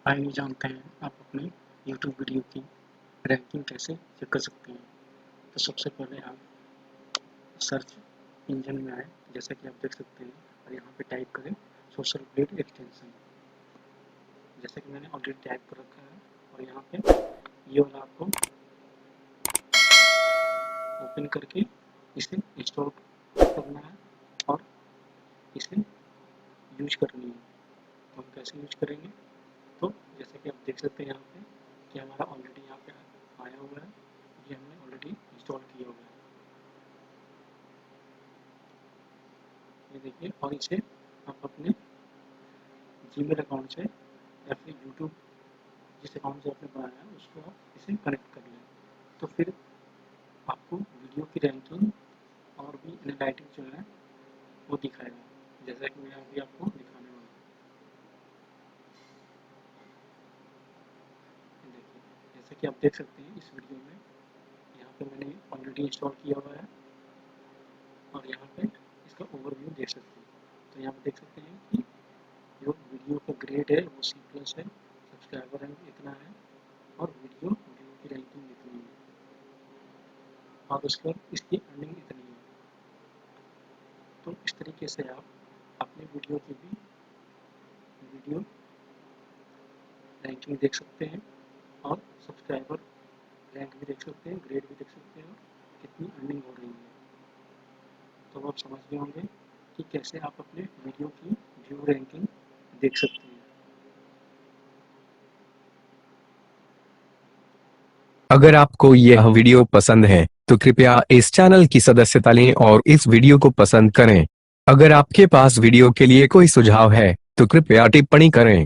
आइए जानते हैं आप अपने यूट्यूब वीडियो की रैंकिंग कैसे चेक कर सकते हैं। तो सबसे पहले आप सर्च इंजन में आए, जैसा कि आप देख सकते हैं, और यहाँ पे टाइप करें सोशल ब्लेड एक्सटेंशन। जैसा कि मैंने ऑलरेडी टाइप कर रखा है, और यहाँ पे ये वाला आपको ओपन करके इसे इंस्टॉल करना है और इसे यूज करनी है। तो हम कैसे यूज करेंगे, तो जैसे कि आप देख सकते हैं यहाँ पे कि हमारा ऑलरेडी यहाँ पे आया हुआ है, ये हमने ऑलरेडी इंस्टॉल किया हुआ है, ये देखिए। और इसे आप अपने जीमेल अकाउंट से या फिर यूट्यूब जिस अकाउंट से आपने बनाया है उसको आप इसे कनेक्ट कर लें, तो फिर आपको वीडियो की रैंकिंग और भी एनालिटिक्स जो है वो दिखाएगा, जैसा कि मैं अभी आपको दिखाने वाला हूँ। देखिए, जैसा कि आप देख सकते हैं इस वीडियो में, यहाँ पे मैंने ऑलरेडी इंस्टॉल किया हुआ है और यहाँ पे इसका ओवरव्यू देख सकते हैं। तो यहाँ पे देख सकते हैं कि जो वीडियो का ग्रेड है वो C+ है, सब्सक्राइबर रैंक इतना है और वीडियो व्यू की रैंकिंग इतनी है, और उसके बाद इसकी अर्निंग इतनी है। तो इस तरीके से आप अपनी वीडियो की भी वीडियो रैंकिंग देख सकते हैं और सब्सक्राइबर रैंक भी देख सकते हैं, ग्रेड भी देख सकते हैं और कितनी अर्निंग हो रही है। तो आप समझ गए होंगे कि कैसे आप अपने वीडियो की व्यू रैंकिंग देख सकते हैं। अगर आपको यह वीडियो पसंद है तो कृपया इस चैनल की सदस्यता लें और इस वीडियो को पसंद करें। अगर आपके पास वीडियो के लिए कोई सुझाव है तो कृपया टिप्पणी करें।